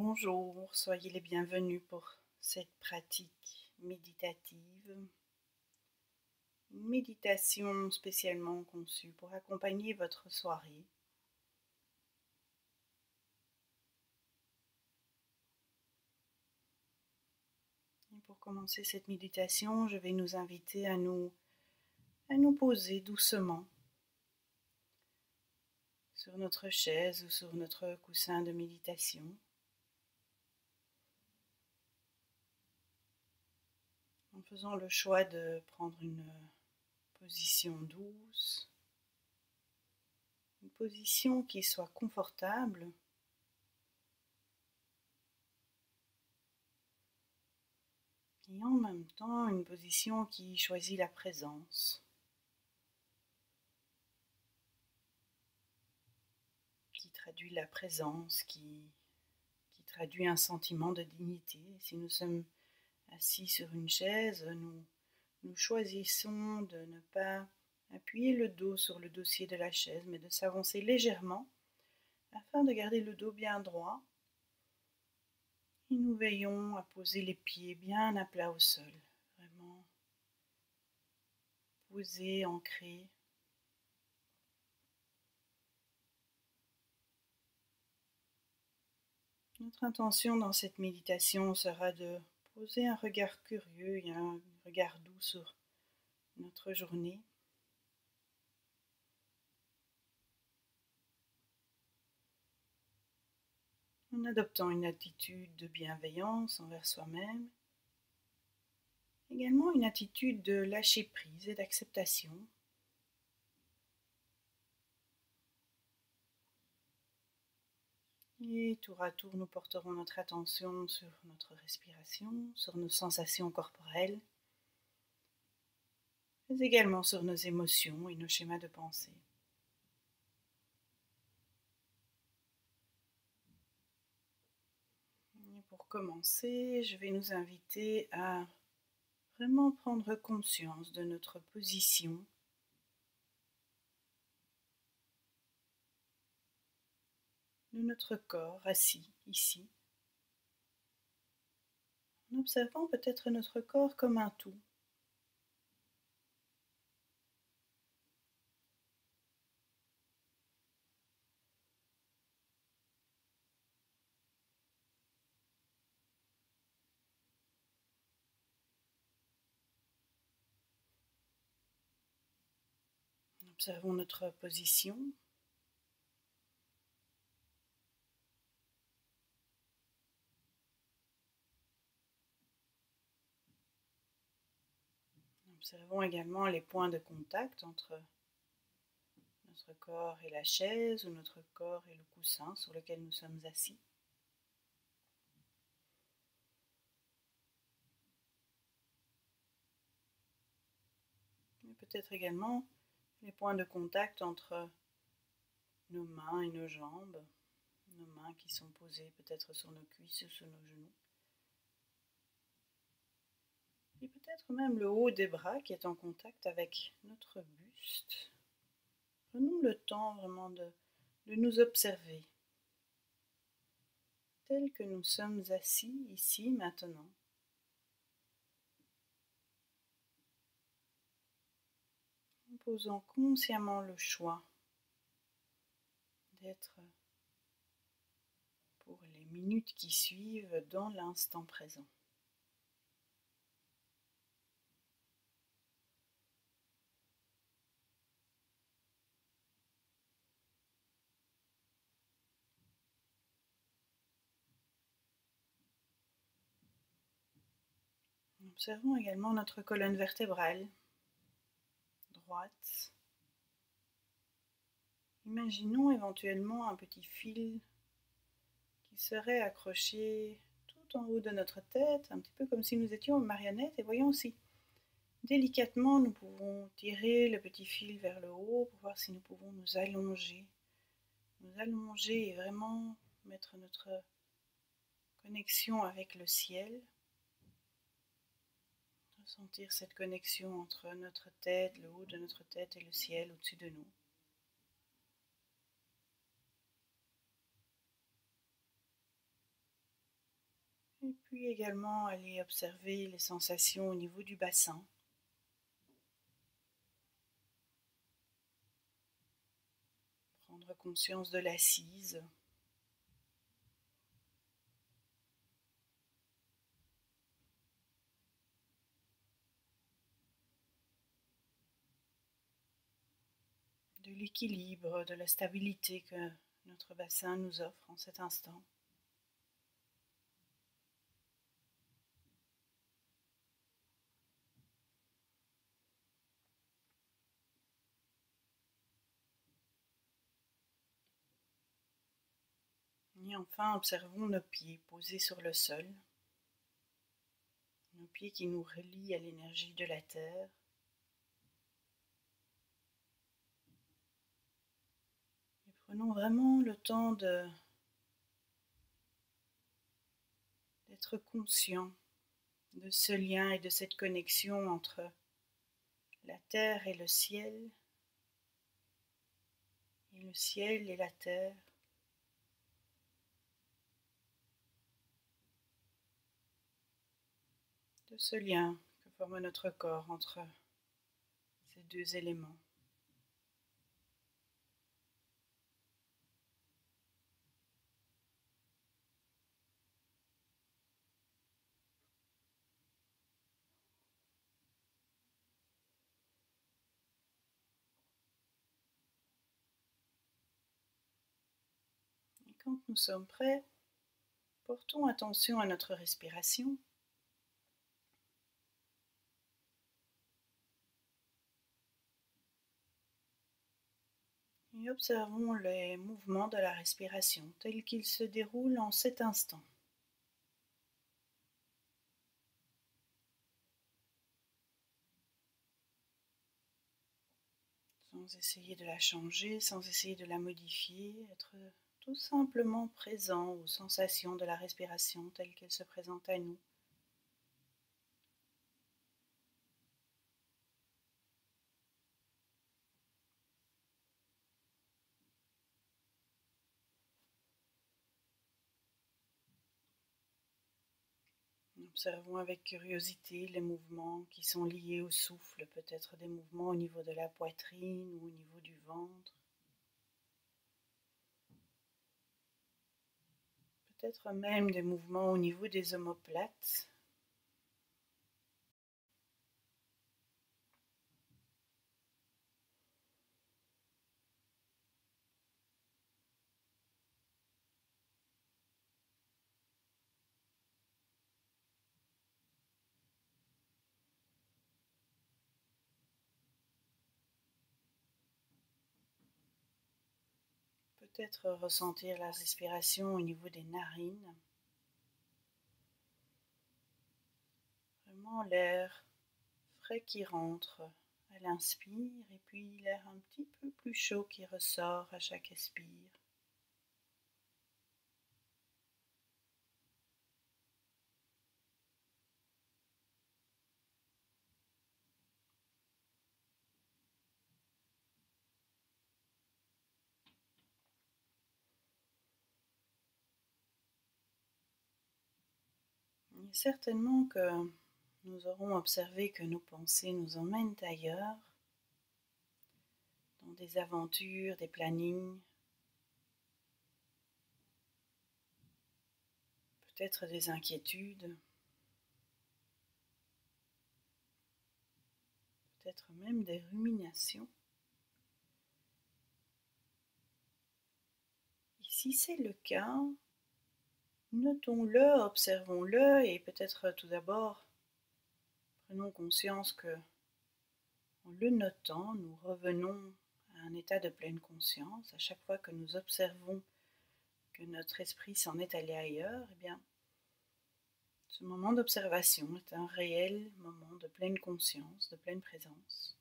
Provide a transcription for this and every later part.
Bonjour, soyez les bienvenus pour cette pratique méditative. Une méditation spécialement conçue pour accompagner votre soirée. Et pour commencer cette méditation, je vais nous inviter à nous poser doucement sur notre chaise ou sur notre coussin de méditation. En faisant le choix de prendre une position douce, une position qui soit confortable et en même temps une position qui choisit la présence, qui traduit la présence, qui traduit un sentiment de dignité. Si nous sommes assis sur une chaise, nous choisissons de ne pas appuyer le dos sur le dossier de la chaise, mais de s'avancer légèrement afin de garder le dos bien droit. Et nous veillons à poser les pieds bien à plat au sol, vraiment posés, ancrés. Notre intention dans cette méditation sera de poser un regard curieux et un regard doux sur notre journée. En adoptant une attitude de bienveillance envers soi-même, également une attitude de lâcher prise et d'acceptation. Et tour à tour, nous porterons notre attention sur notre respiration, sur nos sensations corporelles, mais également sur nos émotions et nos schémas de pensée. Et pour commencer, je vais nous inviter à vraiment prendre conscience de notre position, de notre corps assis ici, en observant peut-être notre corps comme un tout. Observons notre position. Observons également les points de contact entre notre corps et la chaise ou notre corps et le coussin sur lequel nous sommes assis. Et peut-être également les points de contact entre nos mains et nos jambes, nos mains qui sont posées peut-être sur nos cuisses ou sur nos genoux. Et peut-être même le haut des bras qui est en contact avec notre buste. Prenons le temps vraiment de nous observer, tels que nous sommes assis ici maintenant. En posant consciemment le choix d'être pour les minutes qui suivent dans l'instant présent. Observons également notre colonne vertébrale droite. Imaginons éventuellement un petit fil qui serait accroché tout en haut de notre tête, un petit peu comme si nous étions une marionnette, et voyons si délicatement nous pouvons tirer le petit fil vers le haut pour voir si nous pouvons nous allonger et vraiment mettre notre connexion avec le ciel. Ressentir cette connexion entre notre tête, le haut de notre tête et le ciel au-dessus de nous. Et puis également aller observer les sensations au niveau du bassin. Prendre conscience de l'assise. De l'équilibre, de la stabilité que notre bassin nous offre en cet instant. Et enfin, observons nos pieds posés sur le sol, nos pieds qui nous relient à l'énergie de la terre. Et prenons vraiment le temps d'être conscient de ce lien et de cette connexion entre la terre et le ciel et la terre. De ce lien que forme notre corps entre ces deux éléments. Et quand nous sommes prêts, portons attention à notre respiration. Et observons les mouvements de la respiration tels qu'ils se déroulent en cet instant. Sans essayer de la changer, sans essayer de la modifier, être tout simplement présent aux sensations de la respiration telles qu'elles se présentent à nous. Observons avec curiosité les mouvements qui sont liés au souffle, peut-être des mouvements au niveau de la poitrine ou au niveau du ventre. Peut-être même des mouvements au niveau des omoplates. Peut-être ressentir la respiration au niveau des narines. Vraiment l'air frais qui rentre à l'inspire et puis l'air un petit peu plus chaud qui ressort à chaque expire. Et certainement que nous aurons observé que nos pensées nous emmènent ailleurs, dans des aventures, des plannings, peut-être des inquiétudes, peut-être même des ruminations. Et si c'est le cas, notons-le, observons-le et peut-être tout d'abord prenons conscience que en le notant, nous revenons à un état de pleine conscience. À chaque fois que nous observons que notre esprit s'en est allé ailleurs, eh bien, ce moment d'observation est un réel moment de pleine conscience, de pleine présence.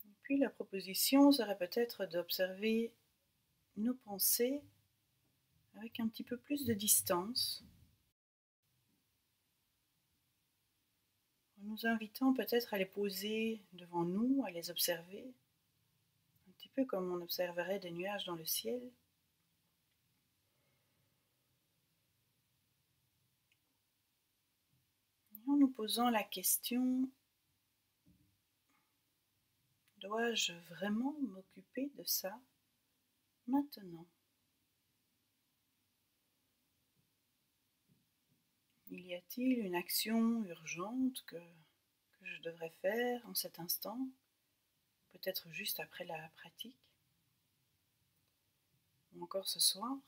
Et puis la proposition serait peut-être d'observer nos pensées avec un petit peu plus de distance, en nous invitant peut-être à les poser devant nous, à les observer, un petit peu comme on observerait des nuages dans le ciel. Et en nous posant la question, dois-je vraiment m'occuper de ça maintenant? Y a-t-il une action urgente que je devrais faire en cet instant, peut-être juste après la pratique, ou encore ce soir?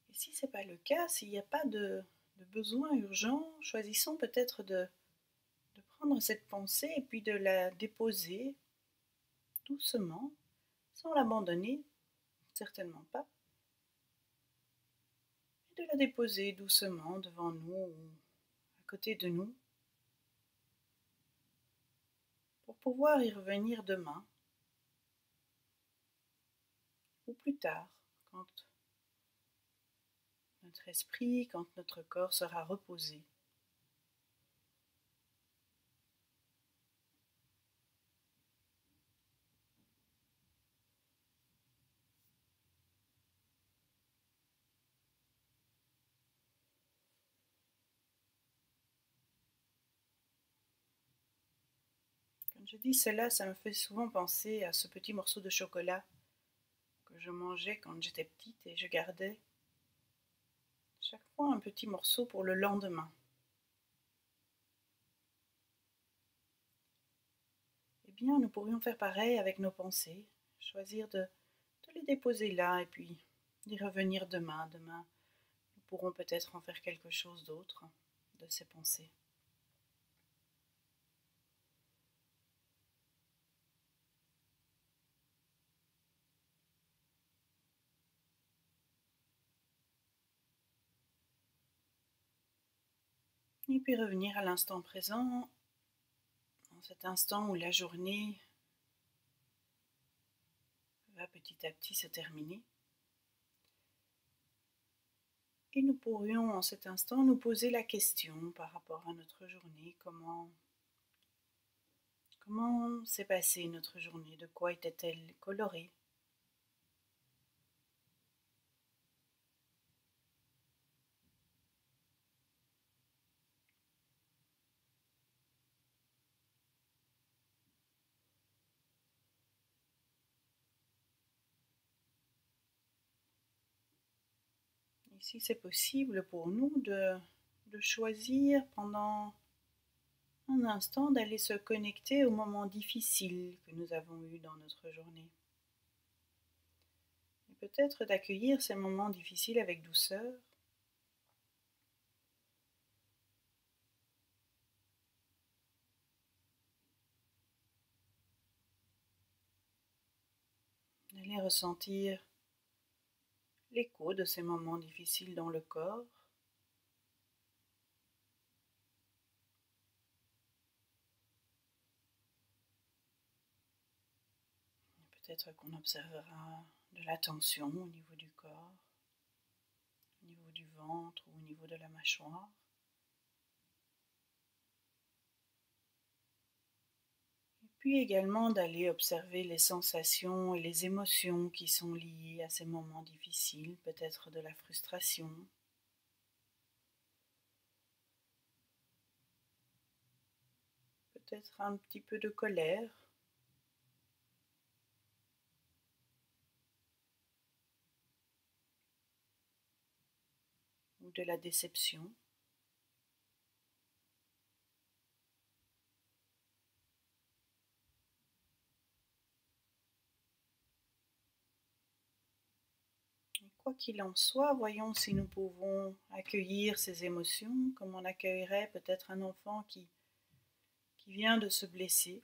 Et si ce n'est pas le cas, s'il n'y a pas de besoin urgent, choisissons peut-être de prendre cette pensée et puis de la déposer doucement, sans l'abandonner, certainement pas, et de la déposer doucement devant nous ou à côté de nous pour pouvoir y revenir demain ou plus tard, quand notre esprit, quand notre corps sera reposé. Quand je dis cela, ça me fait souvent penser à ce petit morceau de chocolat que je mangeais quand j'étais petite et je gardais chaque fois un petit morceau pour le lendemain. Eh bien, nous pourrions faire pareil avec nos pensées, choisir de les déposer là et puis d'y revenir demain. Demain, nous pourrons peut-être en faire quelque chose d'autre de ces pensées. Et puis revenir à l'instant présent, dans cet instant où la journée va petit à petit se terminer. Et nous pourrions en cet instant nous poser la question par rapport à notre journée, comment s'est passée notre journée, de quoi était-elle colorée? Et si c'est possible pour nous de choisir pendant un instant d'aller se connecter aux moments difficiles que nous avons eus dans notre journée. Et peut-être d'accueillir ces moments difficiles avec douceur. D'aller ressentir l'écho de ces moments difficiles dans le corps. Peut-être qu'on observera de la tension au niveau du corps, au niveau du ventre ou au niveau de la mâchoire. Et puis également d'aller observer les sensations et les émotions qui sont liées à ces moments difficiles, peut-être de la frustration, peut-être un petit peu de colère, ou de la déception. Et quoi qu'il en soit, voyons si nous pouvons accueillir ces émotions comme on accueillerait peut-être un enfant qui vient de se blesser.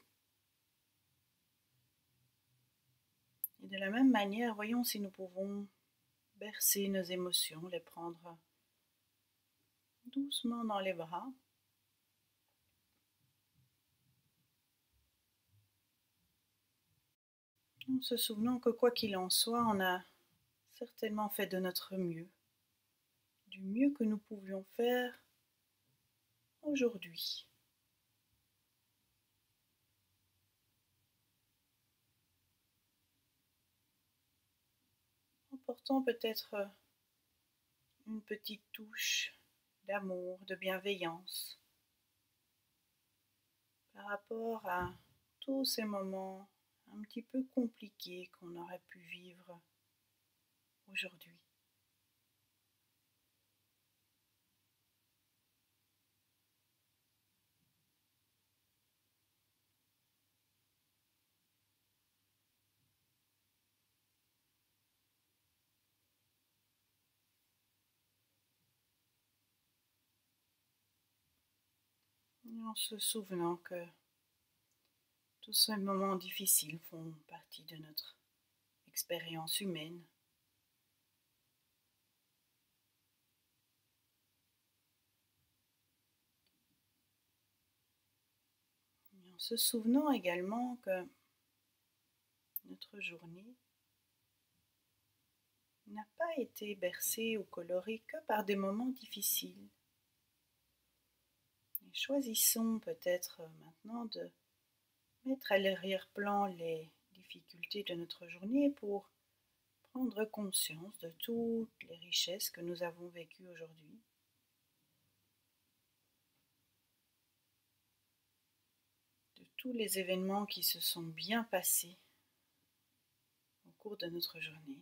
Et de la même manière, voyons si nous pouvons bercer nos émotions, les prendre doucement dans les bras. En se souvenant que quoi qu'il en soit, on a certainement fait de notre mieux, du mieux que nous pouvions faire aujourd'hui, en portant peut-être une petite touche d'amour, de bienveillance par rapport à tous ces moments un petit peu compliqués qu'on aurait pu vivre aujourd'hui. Et en se souvenant que tous ces moments difficiles font partie de notre expérience humaine. Et en se souvenant également que notre journée n'a pas été bercée ou colorée que par des moments difficiles. Et choisissons peut-être maintenant de mettre à l'arrière-plan les difficultés de notre journée pour prendre conscience de toutes les richesses que nous avons vécues aujourd'hui, de tous les événements qui se sont bien passés au cours de notre journée.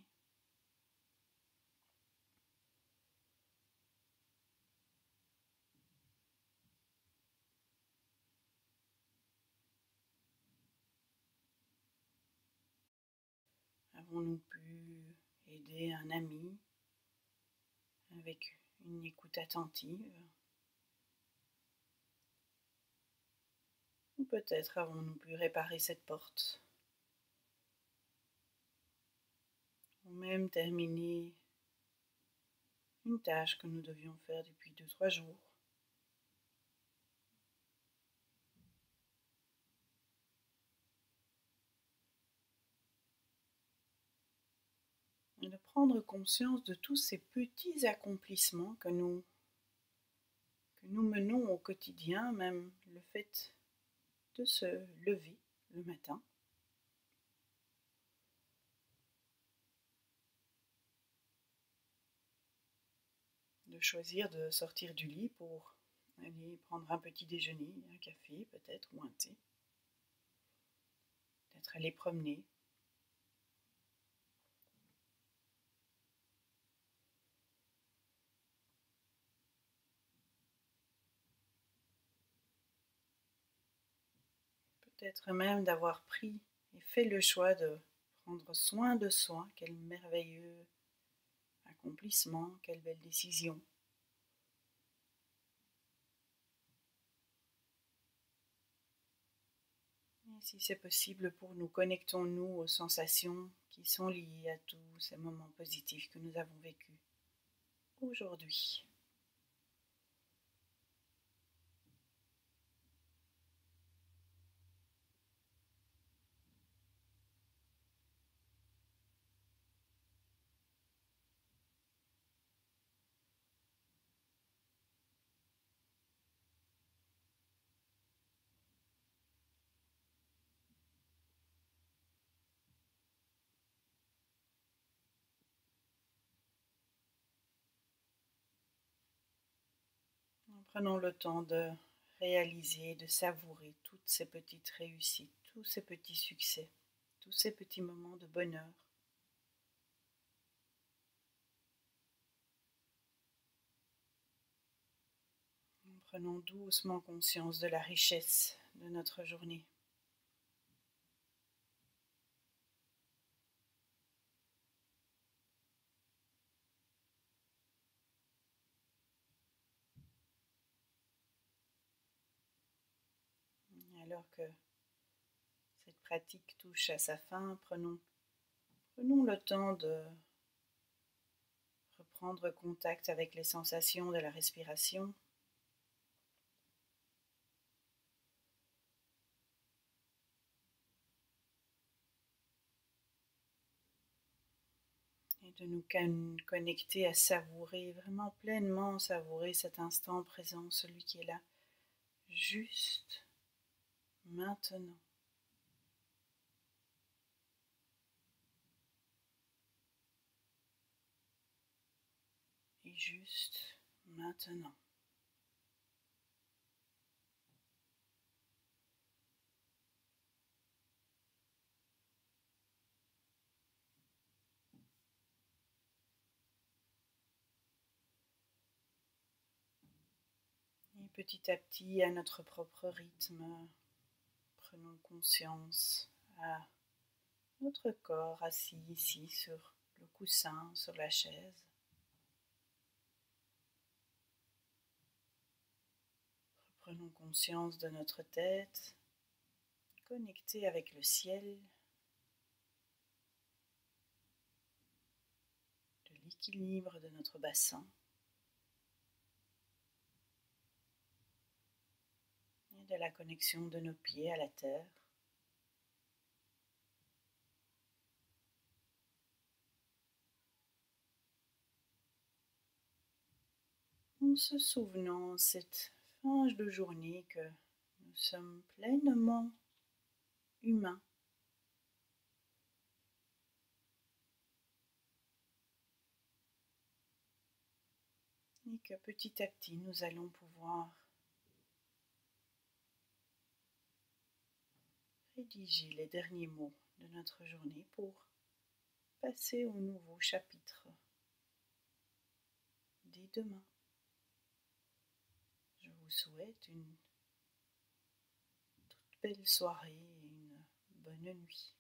Avons-nous pu aider un ami avec une écoute attentive? Ou peut-être avons-nous pu réparer cette porte? Ou même terminer une tâche que nous devions faire depuis 2-3 jours? Et de prendre conscience de tous ces petits accomplissements que nous menons au quotidien, même le fait de se lever le matin, de choisir de sortir du lit pour aller prendre un petit déjeuner, un café peut-être ou un thé, peut-être aller promener. Peut-être même d'avoir pris et fait le choix de prendre soin de soi. Quel merveilleux accomplissement, quelle belle décision. Et si c'est possible pour nous, connectons-nous aux sensations qui sont liées à tous ces moments positifs que nous avons vécus aujourd'hui. En prenant le temps de réaliser, de savourer toutes ces petites réussites, tous ces petits succès, tous ces petits moments de bonheur. En prenant doucement conscience de la richesse de notre journée. Et alors que cette pratique touche à sa fin, prenons le temps de reprendre contact avec les sensations de la respiration. Et de nous connecter à savourer, vraiment pleinement savourer cet instant présent, celui qui est là, juste maintenant. Et juste maintenant. Et petit à petit, à notre propre rythme, prenons conscience à notre corps assis ici sur le coussin, sur la chaise. Prenons conscience de notre tête, connectée avec le ciel, de l'équilibre de notre bassin et de la connexion de nos pieds à la terre. En se souvenant cette fin de journée que nous sommes pleinement humains et que petit à petit nous allons pouvoir rédiger les derniers mots de notre journée pour passer au nouveau chapitre dès demain. Je vous souhaite une toute belle soirée et une bonne nuit.